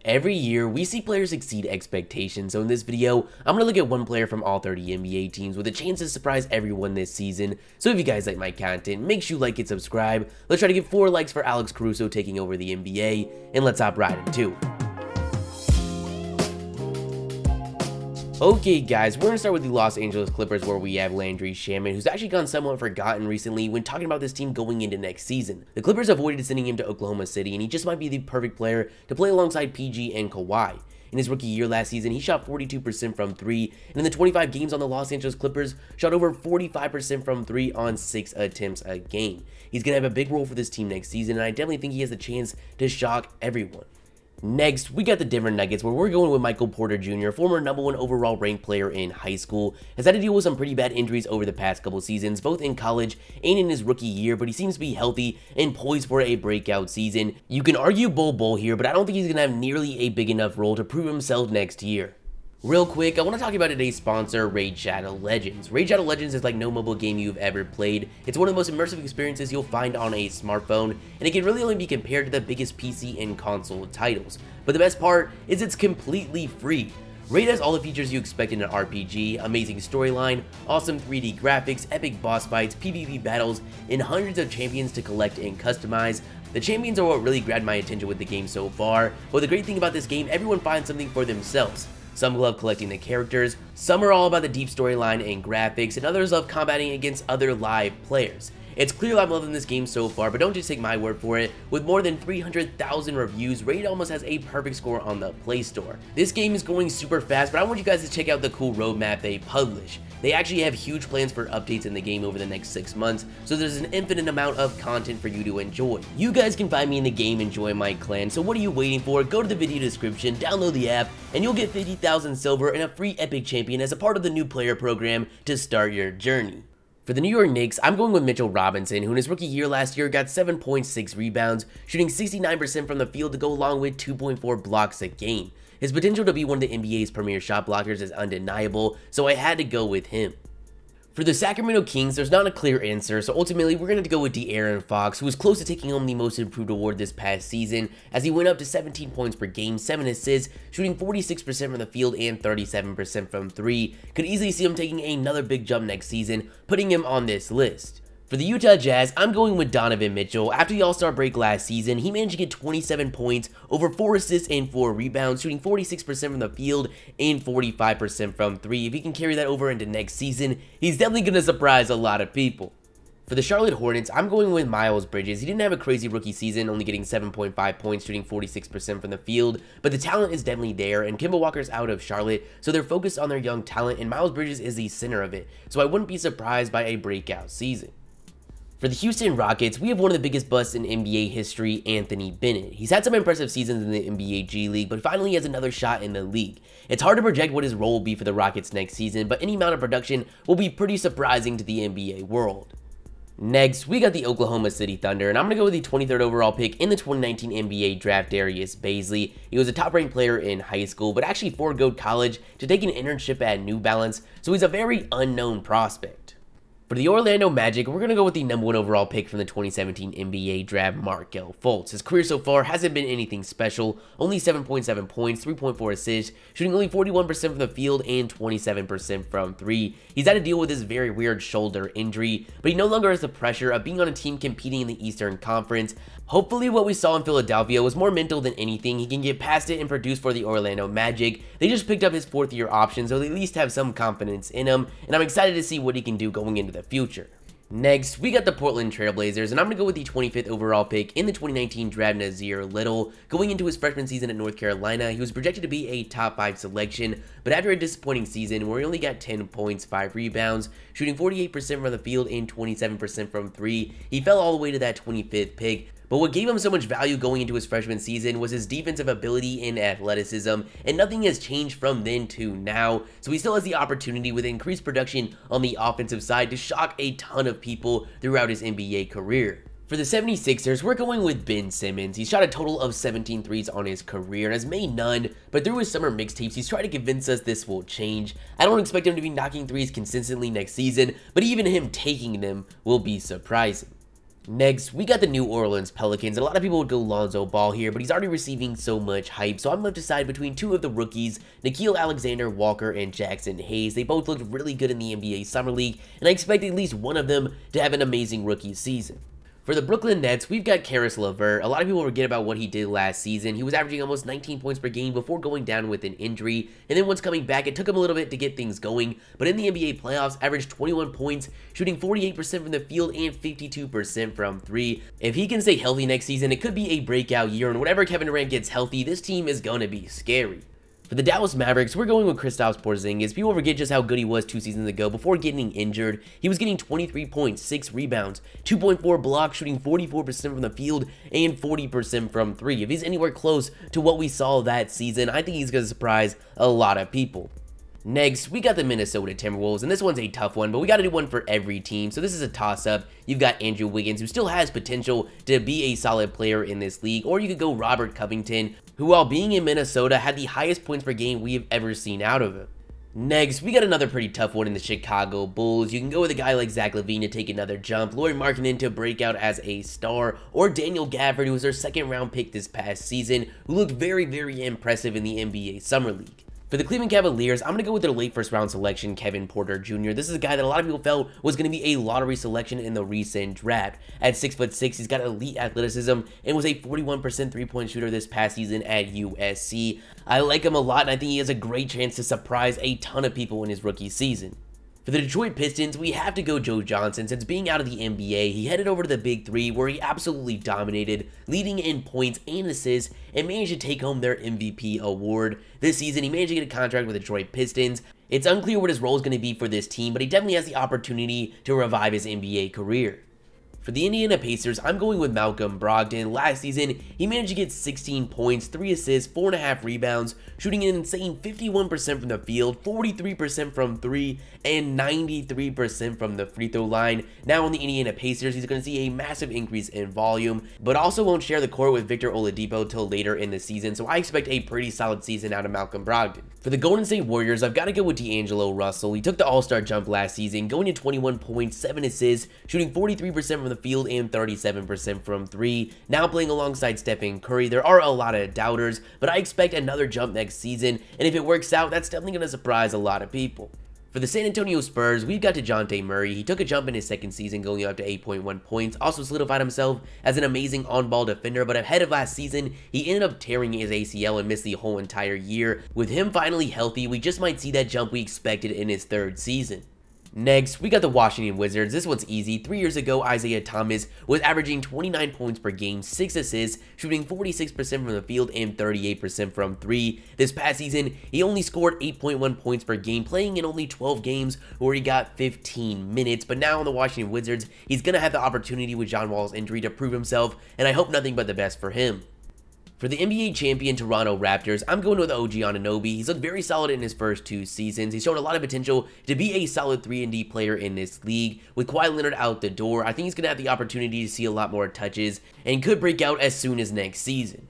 Every year, we see players exceed expectations, so in this video, I'm going to look at one player from all 30 NBA teams with a chance to surprise everyone this season. So if you guys like my content, make sure you like and subscribe. Let's try to get 4 likes for Alex Caruso taking over the NBA, and let's hop right into it. Okay guys, we're going to start with the Los Angeles Clippers, where we have Landry Shamet, who's actually gone somewhat forgotten recently when talking about this team going into next season. The Clippers avoided sending him to Oklahoma City, and he just might be the perfect player to play alongside PG and Kawhi. In his rookie year last season, he shot 42% from 3, and in the 25 games on the Los Angeles Clippers, shot over 45% from 3 on 6 attempts a game. He's going to have a big role for this team next season, and I definitely think he has the chance to shock everyone. Next, we got the Denver Nuggets, where we're going with Michael Porter Jr., former #1 overall ranked player in high school. Has had to deal with some pretty bad injuries over the past couple seasons, both in college and in his rookie year, but he seems to be healthy and poised for a breakout season. You can argue bull here, but I don't think he's going to have nearly a big enough role to prove himself next year. Real quick, I want to talk about today's sponsor, Raid Shadow Legends. Raid Shadow Legends is like no mobile game you've ever played. It's one of the most immersive experiences you'll find on a smartphone, and it can really only be compared to the biggest PC and console titles. But the best part is it's completely free. Raid has all the features you expect in an RPG, amazing storyline, awesome 3D graphics, epic boss fights, PvP battles, and hundreds of champions to collect and customize. The champions are what really grabbed my attention with the game so far, but the great thing about this game, everyone finds something for themselves. Some love collecting the characters, some are all about the deep storyline and graphics, and others love combating against other live players. It's clear I'm loving this game so far, but don't just take my word for it. With more than 300,000 reviews, Raid almost has a perfect score on the Play Store. This game is going super fast, but I want you guys to check out the cool roadmap they publish. They actually have huge plans for updates in the game over the next 6 months, so there's an infinite amount of content for you to enjoy. You guys can find me in the game and join my clan, so what are you waiting for? Go to the video description, download the app, and you'll get 50,000 silver and a free epic champion as a part of the new player program to start your journey. For the New York Knicks, I'm going with Mitchell Robinson, who in his rookie year last year got 7.6 rebounds, shooting 69% from the field to go along with 2.4 blocks a game. His potential to be one of the NBA's premier shot blockers is undeniable, so I had to go with him. For the Sacramento Kings, there's not a clear answer, so ultimately we're going to have to go with De'Aaron Fox, who was close to taking home the most improved award this past season, as he went up to 17 points per game, 7 assists, shooting 46% from the field and 37% from 3. Could easily see him taking another big jump next season, putting him on this list. For the Utah Jazz, I'm going with Donovan Mitchell. After the All-Star break last season, he managed to get 27 points, over 4 assists and 4 rebounds, shooting 46% from the field and 45% from 3. If he can carry that over into next season, he's definitely going to surprise a lot of people. For the Charlotte Hornets, I'm going with Miles Bridges. He didn't have a crazy rookie season, only getting 7.5 points, shooting 46% from the field, but the talent is definitely there, and Kemba Walker's out of Charlotte, so they're focused on their young talent, and Miles Bridges is the center of it, so I wouldn't be surprised by a breakout season. For the Houston Rockets, we have one of the biggest busts in NBA history, Anthony Bennett. He's had some impressive seasons in the NBA G League, but finally has another shot in the league. It's hard to project what his role will be for the Rockets next season, but any amount of production will be pretty surprising to the NBA world. Next, we got the Oklahoma City Thunder, and I'm going to go with the 23rd overall pick in the 2019 NBA draft, Darius Bazley. He was a top-ranked player in high school, but actually foregoed college to take an internship at New Balance, so he's a very unknown prospect. For the Orlando Magic, we're going to go with the #1 overall pick from the 2017 NBA draft, Markelle Fultz. His career so far hasn't been anything special, only 7.7 points, 3.4 assists, shooting only 41% from the field and 27% from 3. He's had to deal with his very weird shoulder injury, but he no longer has the pressure of being on a team competing in the Eastern Conference. Hopefully what we saw in Philadelphia was more mental than anything. He can get past it and produce for the Orlando Magic. They just picked up his 4th-year option, so they at least have some confidence in him, and I'm excited to see what he can do going into the future. Next, we got the Portland Trail Blazers, and I'm going to go with the 25th overall pick in the 2019 draft, Nazir Little. Going into his freshman season at North Carolina, he was projected to be a top 5 selection, but after a disappointing season where he only got 10 points, 5 rebounds, shooting 48% from the field and 27% from 3, he fell all the way to that 25th pick. But what gave him so much value going into his freshman season was his defensive ability and athleticism, and nothing has changed from then to now, so he still has the opportunity with increased production on the offensive side to shock a ton of people throughout his NBA career. For the 76ers, we're going with Ben Simmons. He's shot a total of 17 threes on his career and has made none, but through his summer mixtapes, he's tried to convince us this will change. I don't expect him to be knocking threes consistently next season, but even him taking them will be surprising. Next, we got the New Orleans Pelicans. A lot of people would go Lonzo Ball here, but he's already receiving so much hype, so I'm left to decide between two of the rookies, Nickeil Alexander-Walker and Jackson Hayes. They both looked really good in the NBA Summer League, and I expect at least one of them to have an amazing rookie season. For the Brooklyn Nets, we've got Caris LeVert. A lot of people forget about what he did last season. He was averaging almost 19 points per game before going down with an injury, and then once coming back, it took him a little bit to get things going, but in the NBA playoffs, averaged 21 points, shooting 48% from the field and 52% from 3. If he can stay healthy next season, it could be a breakout year, and whenever Kevin Durant gets healthy, this team is going to be scary. For the Dallas Mavericks, we're going with Kristaps Porzingis. People forget just how good he was 2 seasons ago before getting injured. He was getting 23 points, 6 rebounds, 2.4 blocks, shooting 44% from the field and 40% from 3. If he's anywhere close to what we saw that season, I think he's going to surprise a lot of people. Next, we got the Minnesota Timberwolves, and this one's a tough one, but we got to do one for every team, so this is a toss-up. You've got Andrew Wiggins, who still has potential to be a solid player in this league, or you could go Robert Covington, who while being in Minnesota had the highest points per game we have ever seen out of him. Next, we got another pretty tough one in the Chicago Bulls. You can go with a guy like Zach LaVine to take another jump, Lauri Markkanen to break out as a star, or Daniel Gafford, who was their second-round pick this past season, who looked very, very impressive in the NBA Summer League. For the Cleveland Cavaliers, I'm going to go with their late first-round selection, Kevin Porter Jr. This is a guy that a lot of people felt was going to be a lottery selection in the recent draft. At 6'6", he's got elite athleticism and was a 41% three-point shooter this past season at USC. I like him a lot, and I think he has a great chance to surprise a ton of people in his rookie season. For the Detroit Pistons, we have to go Joe Johnson. Since being out of the NBA, he headed over to the Big Three, where he absolutely dominated, leading in points and assists, and managed to take home their MVP award. This season, he managed to get a contract with the Detroit Pistons. It's unclear what his role is going to be for this team, but he definitely has the opportunity to revive his NBA career. For the Indiana Pacers, I'm going with Malcolm Brogdon. Last season, he managed to get 16 points, 3 assists, 4.5 rebounds, shooting an insane 51% from the field, 43% from 3, and 93% from the free throw line. Now on the Indiana Pacers, he's going to see a massive increase in volume, but also won't share the court with Victor Oladipo till later in the season, so I expect a pretty solid season out of Malcolm Brogdon. For the Golden State Warriors, I've got to go with D'Angelo Russell. He took the All-Star jump last season, going to 21 points, 7 assists, shooting 43% from the field and 37% from 3. Now playing alongside Stephen Curry, there are a lot of doubters, but I expect another jump next season, and if it works out, that's definitely going to surprise a lot of people. For the San Antonio Spurs, we've got to Jonte Murray. He took a jump in his second season, going up to 8.1 points, also solidified himself as an amazing on-ball defender, but ahead of last season, he ended up tearing his ACL and missed the whole entire year. With him finally healthy, we just might see that jump we expected in his third season. Next, we got the Washington Wizards. This one's easy. 3 years ago, Isaiah Thomas was averaging 29 points per game, 6 assists, shooting 46% from the field and 38% from 3. This past season, he only scored 8.1 points per game, playing in only 12 games where he got 15 minutes. But now on the Washington Wizards, he's going to have the opportunity with John Wall's injury to prove himself, and I hope nothing but the best for him. For the NBA champion Toronto Raptors, I'm going with OG Anunoby. He's looked very solid in his first 2 seasons. He's shown a lot of potential to be a solid 3-and-D player in this league. With Kawhi Leonard out the door, I think he's going to have the opportunity to see a lot more touches and could break out as soon as next season.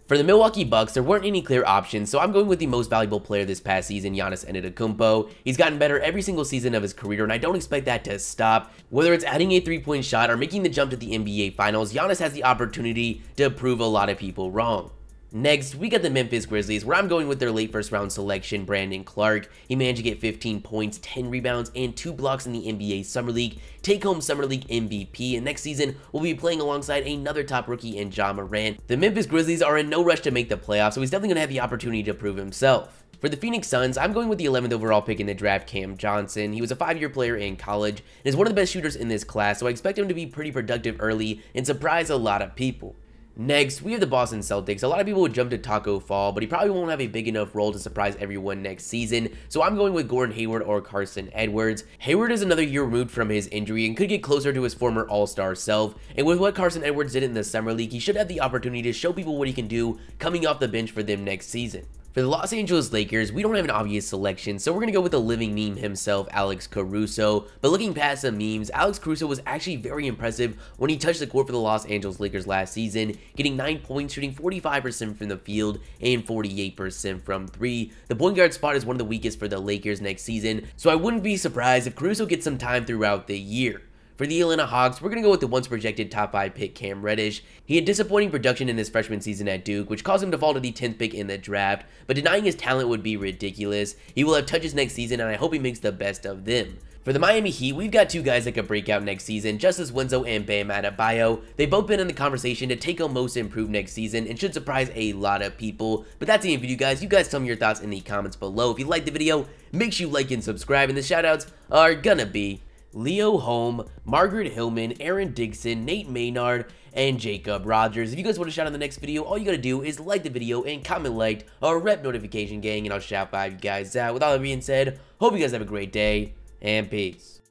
For the Milwaukee Bucks, there weren't any clear options, so I'm going with the most valuable player this past season, Giannis Antetokounmpo. He's gotten better every single season of his career, and I don't expect that to stop. Whether it's adding a 3-point shot or making the jump to the NBA Finals, Giannis has the opportunity to prove a lot of people wrong. Next, we got the Memphis Grizzlies, where I'm going with their late first-round selection, Brandon Clark. He managed to get 15 points, 10 rebounds, and 2 blocks in the NBA Summer League, take home Summer League MVP, and next season will be playing alongside another top rookie in Ja Morant. The Memphis Grizzlies are in no rush to make the playoffs, so he's definitely going to have the opportunity to prove himself. For the Phoenix Suns, I'm going with the 11th overall pick in the draft, Cam Johnson. He was a 5-year player in college and is one of the best shooters in this class, so I expect him to be pretty productive early and surprise a lot of people. Next, we have the Boston Celtics. A lot of people would jump to Taco Fall, but he probably won't have a big enough role to surprise everyone next season, so I'm going with Gordon Hayward or Carson Edwards. Hayward is another year removed from his injury and could get closer to his former All-Star self, and with what Carson Edwards did in the Summer League, he should have the opportunity to show people what he can do coming off the bench for them next season. For the Los Angeles Lakers, we don't have an obvious selection, so we're going to go with the living meme himself, Alex Caruso. But looking past the memes, Alex Caruso was actually very impressive when he touched the court for the Los Angeles Lakers last season, getting 9 points, shooting 45% from the field and 48% from 3. The point guard spot is one of the weakest for the Lakers next season, so I wouldn't be surprised if Caruso gets some time throughout the year. For the Atlanta Hawks, we're going to go with the once projected top 5 pick Cam Reddish. He had disappointing production in his freshman season at Duke, which caused him to fall to the 10th pick in the draft, but denying his talent would be ridiculous. He will have touches next season, and I hope he makes the best of them. For the Miami Heat, we've got two guys that could break out next season, Justice Winslow and Bam Adebayo. They've both been in the conversation to take home most improved next season and should surprise a lot of people. But that's the end for you guys. You guys tell me your thoughts in the comments below. If you liked the video, make sure you like and subscribe, and the shoutouts are gonna be Leo Holm, Margaret Hillman, Aaron Dixon, Nate Maynard, and Jacob Rogers. If you guys want to shout out in the next video, all you gotta do is like the video and comment liked or rep notification gang, and I'll shout 5 you guys out. With all that being said, hope you guys have a great day, and peace.